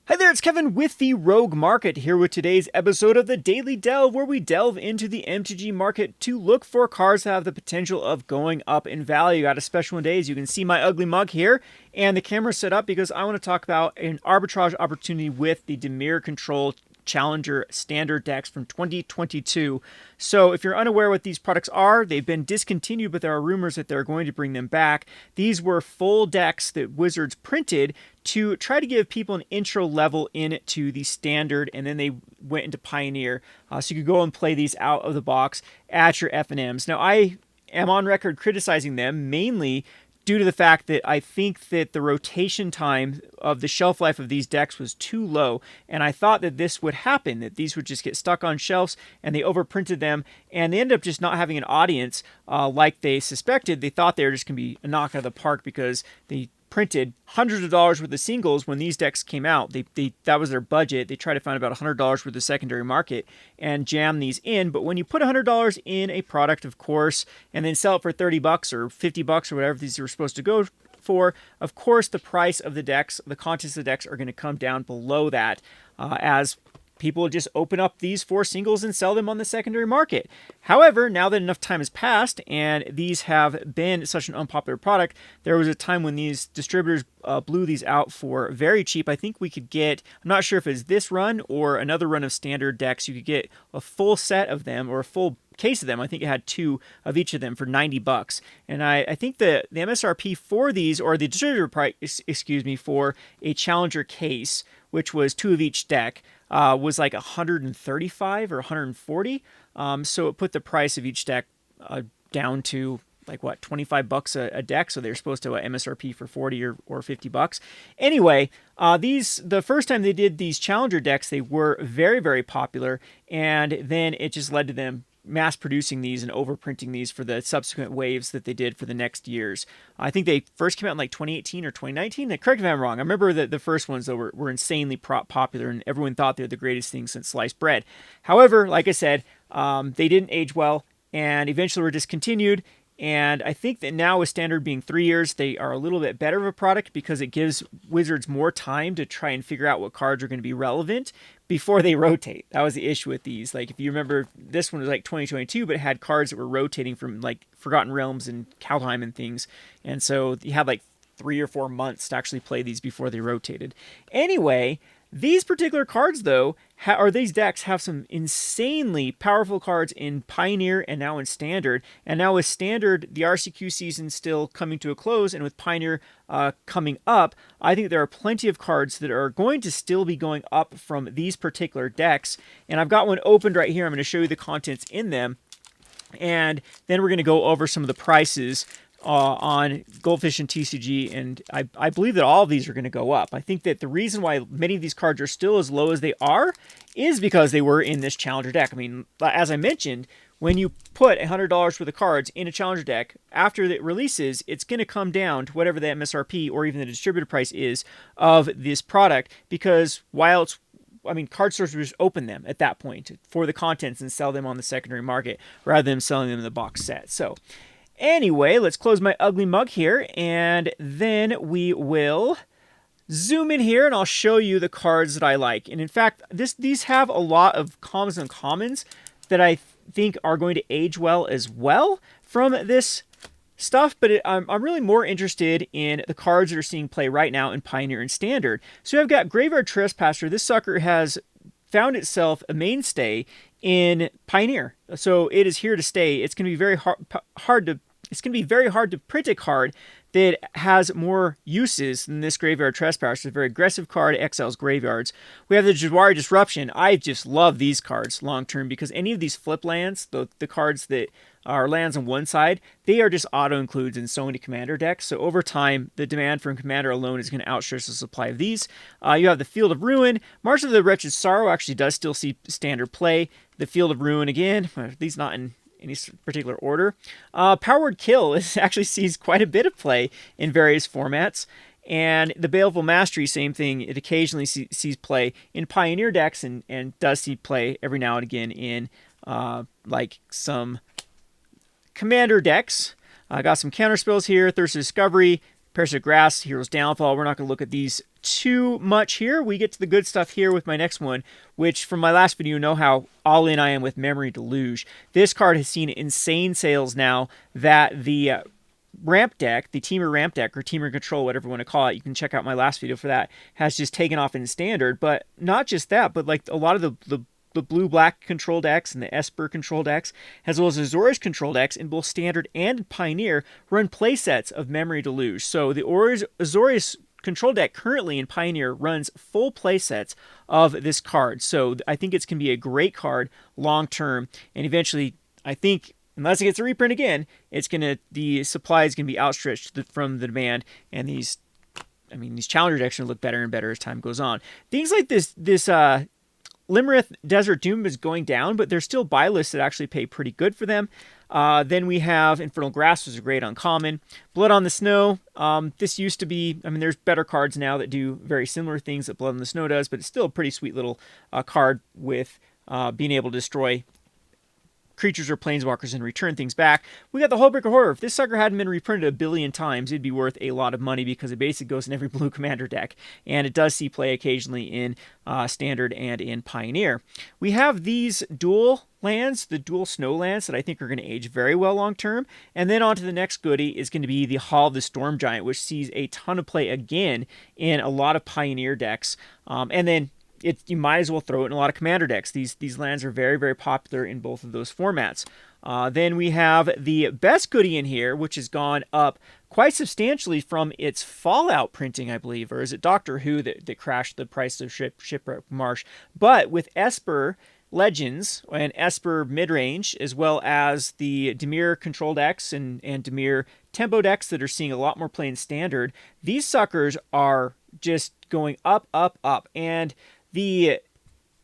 Hi there, it's Kevin with the Rogue Market here with today's episode of the Daily Delve, where we delve into the MTG market to look for cards that have the potential of going up in value. Got a special one today, as you can see my ugly mug here, and the camera's set up because I want to talk about an arbitrage opportunity with the Dimir Control Challenger standard decks from 2022. So if you're unaware what these products are, they've been discontinued, but there are rumors that they're going to bring them back. These were full decks that Wizards printed to try to give people an intro level into the standard, and then they went into Pioneer. So you could go and play these out of the box at your FNMs. Now, I am on record criticizing them mainly due to the fact that I think that the rotation time of the shelf life of these decks was too low, and I thought that this would happen, that these would just get stuck on shelves, and they overprinted them, and they ended up just not having an audience like they suspected. They thought they were just going to be a knock out of the park because they printed hundreds of dollars worth of singles when these decks came out. That was their budget. They tried to find about $100 worth of secondary market and jam these in. But when you put $100 in a product, of course, and then sell it for $30 or $50 or whatever these were supposed to go for, of course, the price of the decks, the contents of the decks are going to come down below that as people just open up these four singles and sell them on the secondary market. However, now that enough time has passed and these have been such an unpopular product, there was a time when these distributors blew these out for very cheap. I think we could get, I'm not sure if it's this run or another run of standard decks, you could get a full set of them or a full case of them. I think it had two of each of them for $90. And I think the MSRP for these, or the distributor price, for a Challenger case, which was two of each deck, was like 135 or 140. So it put the price of each deck down to like what, $25 a deck. So they're supposed to MSRP for 40 or $50. Anyway, the first time they did these Challenger decks, they were very, very popular. And then it just led to them mass producing these and overprinting these for the subsequent waves that they did for the next years. I think they first came out in like 2018 or 2019. Correct me if I'm wrong. I remember that the first ones, though, were insanely popular, and everyone thought they were the greatest thing since sliced bread. However, like I said, they didn't age well, and eventually were discontinued. And I think that now, with standard being 3 years, they are a little bit better of a product because it gives Wizards more time to try and figure out what cards are going to be relevant before they rotate. That was the issue with these. Like, if you remember, this one was like 2022, but it had cards that were rotating from like Forgotten Realms and Kaldheim and things. And so you had like 3 or 4 months to actually play these before they rotated. Anyway, these particular cards, though, or these decks, have some insanely powerful cards in Pioneer and now in Standard. And now with Standard, the RCQ season still coming to a close, and with Pioneer coming up, I think there are plenty of cards that are going to still be going up from these particular decks. And I've got one opened right here. I'm going to show you the contents in them. And then we're going to go over some of the prices on Goldfish and TCG, and I believe that all of these are going to go up. I think that the reason why many of these cards are still as low as they are is because they were in this Challenger deck. I mean, as I mentioned, when you put $100 worth of cards in a Challenger deck, after it releases, it's going to come down to whatever the MSRP or even the distributor price is of this product, because card stores would just open them at that point for the contents and sell them on the secondary market rather than selling them in the box set. So anyway, let's close my ugly mug here, and then we will zoom in here, and I'll show you the cards that I like. And in fact, these have a lot of commons and uncommons that I think are going to age well as well from this stuff, but I'm really more interested in the cards that are seeing play right now in Pioneer and Standard. So I've got Graveyard Trespasser. This sucker has found itself a mainstay in Pioneer, so it is here to stay. It's going to be very hard to print a card that has more uses than this Graveyard Trespasser. It's a very aggressive card, exiles graveyards. We have the Jawari Disruption. I just love these cards long term because any of these flip lands, the cards that are lands on one side, they are just auto-includes in so many Commander decks. So over time, the demand from Commander alone is going to outstrip the supply of these. You have the Field of Ruin. March of the Wretched Sorrow actually does still see standard play. The Field of Ruin, again, these not in any particular order. Power Word Kill actually sees quite a bit of play in various formats. And the Baleful Mastery, same thing. It occasionally sees play in Pioneer decks and does see play every now and again in like some Commander decks. I got some counter spells here. Thirst of Discovery, Parasitic Grass, Hero's Downfall. We're not going to look at these too much here. We get to the good stuff here with my next one, which from my last video, you know how all in I am with Memory Deluge. This card has seen insane sales now that the ramp deck, the Teamer ramp deck or Teamer control, whatever you want to call it, you can check out my last video for that, has just taken off in standard. But not just that, but like a lot of the blue-black control decks and the Esper control decks, as well as Azorius control decks in both Standard and Pioneer, run playsets of Memory Deluge. So the Azorius control deck currently in Pioneer runs full playsets of this card. So I think it's going to be a great card long-term, and eventually, I think, unless it gets a reprint again, the supply is going to be outstretched from the demand, and these challenger decks are going to look better and better as time goes on. Things like this Limerith Desert Doom is going down, but there's still buy lists that actually pay pretty good for them. Then we have Infernal Grasp, which is a great uncommon. Blood on the Snow. This used to be, there's better cards now that do very similar things that Blood on the Snow does, but it's still a pretty sweet little card with being able to destroy creatures or planeswalkers and return things back. We got the Hullbreaker Horror. If this sucker hadn't been reprinted 1 billion times, it'd be worth a lot of money because it basically goes in every blue commander deck, and it does see play occasionally in Standard and in Pioneer. We have these dual lands, the dual snow lands that I think are going to age very well long term, and then on to the next goodie is going to be the Hall of the Storm Giant, which sees a ton of play again in a lot of Pioneer decks, and then you might as well throw it in a lot of commander decks. These lands are very, very popular in both of those formats. Then we have the best goodie in here, which has gone up quite substantially from its Fallout printing, I believe, or is it Doctor Who that crashed the price of Shipwreck Marsh? But with Esper Legends and Esper Midrange, as well as the Dimir control decks and Dimir tempo decks that are seeing a lot more play in Standard, these suckers are just going up, up, up. And the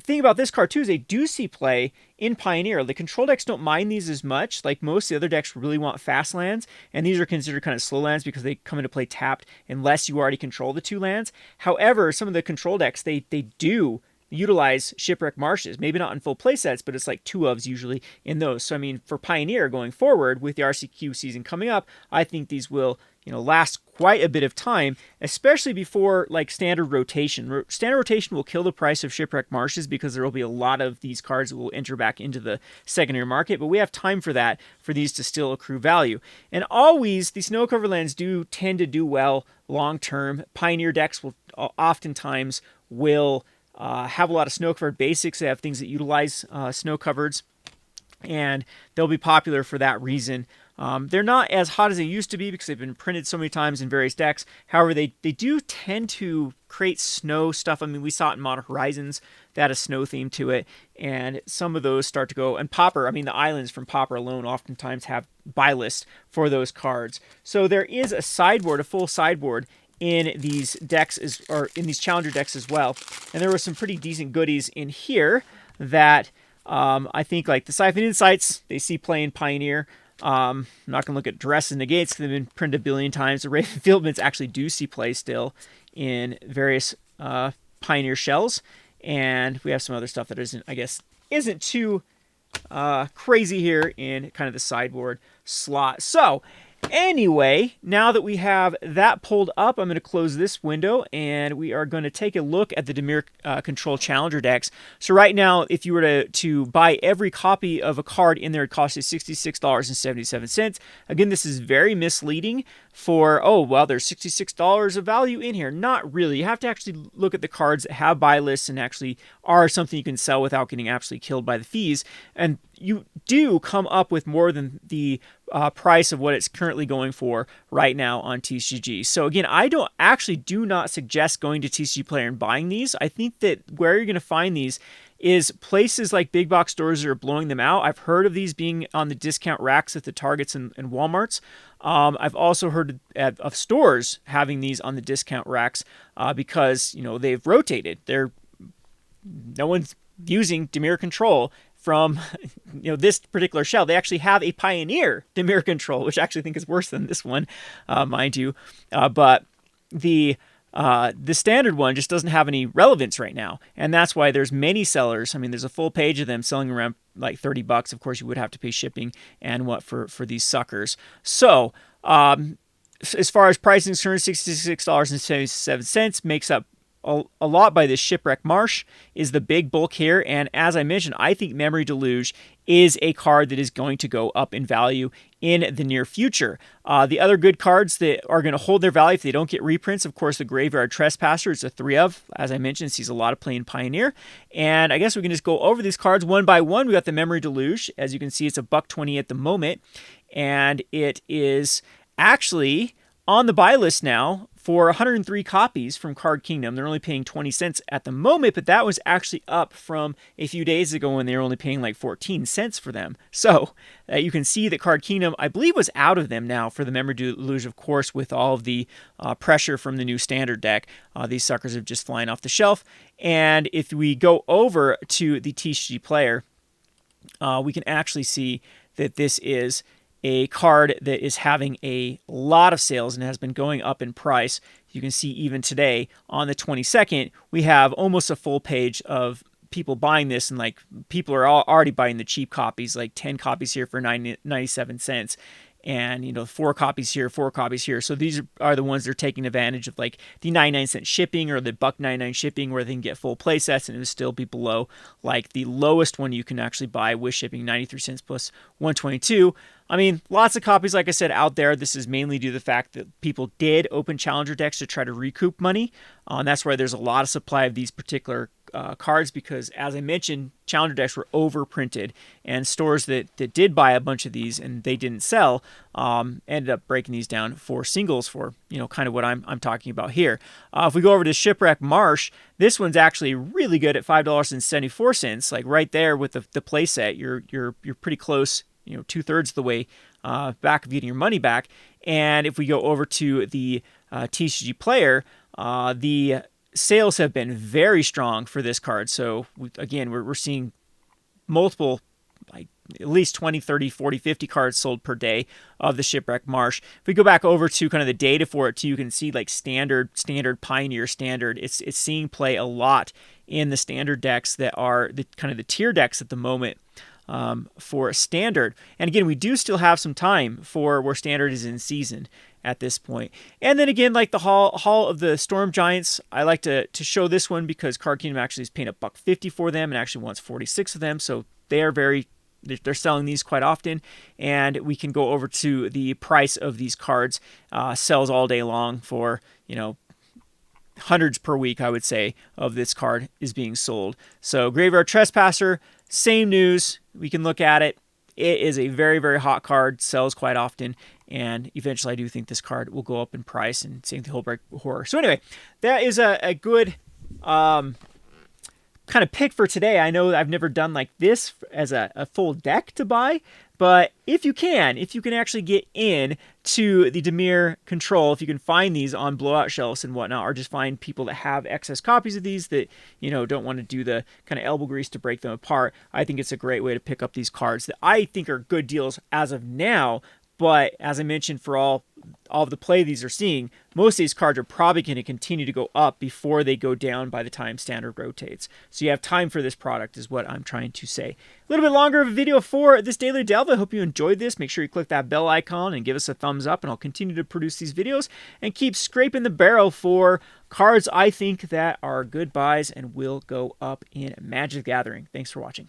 thing about this card, too, is they do see play in Pioneer. The control decks don't mind these as much. Like most of the other decks really want fast lands, and these are considered kind of slow lands because they come into play tapped unless you already control the 2 lands. However, some of the control decks, they do utilize Shipwreck Marshes. Maybe not in full playsets, but it's like 2 ofs usually in those. So, for Pioneer going forward with the RCQ season coming up, I think these will last quite a bit of time, especially before like standard rotation. Standard rotation will kill the price of Shipwreck Marshes because there will be a lot of these cards that will enter back into the secondary market, but we have time for that, for these to still accrue value. And always, the snow cover lands do tend to do well long term. Pioneer decks will oftentimes have a lot of snow covered basics. They have things that utilize snow covers, and they'll be popular for that reason. They're not as hot as they used to be because they've been printed so many times in various decks. However, they do tend to create snow stuff. We saw it in Modern Horizons that had a snow theme to it, and some of those start to go. And Pauper, the islands from Pauper alone oftentimes have buy lists for those cards. So there is a sideboard, a full sideboard in these decks, or in these challenger decks as well. And there were some pretty decent goodies in here that I think, like the Siphon Insights, they see play in Pioneer. I'm not going to look at Duress and Negates. They've been printed 1 billion times. The Raven Fieldments actually do see play still in various Pioneer shells. And we have some other stuff that isn't too crazy here in kind of the sideboard slot. So anyway, now that we have that pulled up, I'm going to close this window, and we are going to take a look at the Dimir Control Challenger decks. So right now, if you were to buy every copy of a card in there, it costs you $66.77. Again, this is very misleading for, there's $66 of value in here. Not really. You have to actually look at the cards that have buy lists and actually are something you can sell without getting absolutely killed by the fees. And you do come up with more than the price of what it's currently going for right now on TCG. So again, I do not suggest going to TCG Player and buying these. I think that where you're going to find these is places like big box stores that are blowing them out. I've heard of these being on the discount racks at the Targets and Walmarts. I've also heard of stores having these on the discount racks because they've rotated. No one's using Dimir Control from this particular shell. They actually have a Pioneer Dimir Control, which I actually think is worse than this one, mind you. But the standard one just doesn't have any relevance right now, and that's why there's many sellers. There's a full page of them selling around like $30. Of course, you would have to pay shipping and what for these suckers. So as far as pricing is concerned, $66.77 makes up a lot by this Shipwreck Marsh is the big bulk here. And as I mentioned, I think Memory Deluge is a card that is going to go up in value in the near future. The other good cards that are going to hold their value if they don't get reprints, of course, the Graveyard Trespasser. It's a 3 of, as I mentioned, sees a lot of play in Pioneer. And I guess we can just go over these cards one by one. We got the Memory Deluge. As you can see, it's $1.20 at the moment. And it is actually on the buy list now for 103 copies from Card Kingdom. They're only paying 20 cents at the moment, but that was actually up from a few days ago when they were only paying like 14 cents for them. So you can see that Card Kingdom, I believe, was out of them now for the Memory Deluge, of course, with all of the pressure from the new standard deck. These suckers are just flying off the shelf. And if we go over to the TCG player, we can actually see that this is a card that is having a lot of sales and has been going up in price. You can see even today on the 22nd, we have almost a full page of people buying this, and like people are already buying the cheap copies, like 10 copies here for 97 cents. And, 4 copies here, 4 copies here. So these are the ones that are taking advantage of like the 99-cent shipping or the $1.99 shipping, where they can get full play sets and it would still be below like the lowest one you can actually buy with shipping, 93 cents plus 122. I mean, lots of copies, like I said, out there. This is mainly due to the fact that people did open challenger decks to try to recoup money. And that's why there's a lot of supply of these particular cards, because as I mentioned, challenger decks were overprinted, and stores that did buy a bunch of these and they didn't sell ended up breaking these down for singles for kind of what I'm talking about here. If we go over to Shipwreck Marsh, this one's actually really good at $5.74, like right there with the play set. You're pretty close, 2/3 of the way back of getting your money back. And if we go over to the TCG player, the sales have been very strong for this card. So again, we're seeing multiple, like at least 20, 30, 40, 50 cards sold per day of the Shipwreck Marsh. If we go back over to kind of the data for it too, you can see like standard, Pioneer, standard. It's seeing play a lot in the standard decks that are the kind of the tier decks at the moment. For standard. And again, we do still have some time for where standard is in season at this point. And then again, like the Hall of the Storm Giants, I like to show this one because Card Kingdom actually is paying $1.50 for them and actually wants 46 of them. So they're selling these quite often. And we can go over to the price of these cards. Sells all day long for, hundreds per week, I would say, of this card is being sold. So Graveyard Trespasser, same news. We can look at it. It is a very, very hot card, sells quite often, and eventually I do think this card will go up in price, and same with Hullbreak Horror. So anyway, that is a good kind of pick for today. I know I've never done like this as a full deck to buy, but if you can actually get in to the Dimir Control, if you can find these on blowout shelves and whatnot, or just find people that have excess copies of these that, don't want to do the kind of elbow grease to break them apart, I think it's a great way to pick up these cards that I think are good deals as of now. But as I mentioned, for all of the play these are seeing, most of these cards are probably going to continue to go up before they go down by the time standard rotates. So you have time for this product is what I'm trying to say. A little bit longer of a video for this Daily Delve. I hope you enjoyed this. Make sure you click that bell icon and give us a thumbs up, and I'll continue to produce these videos and keep scraping the barrel for cards I think that are good buys and will go up in Magic the Gathering. Thanks for watching.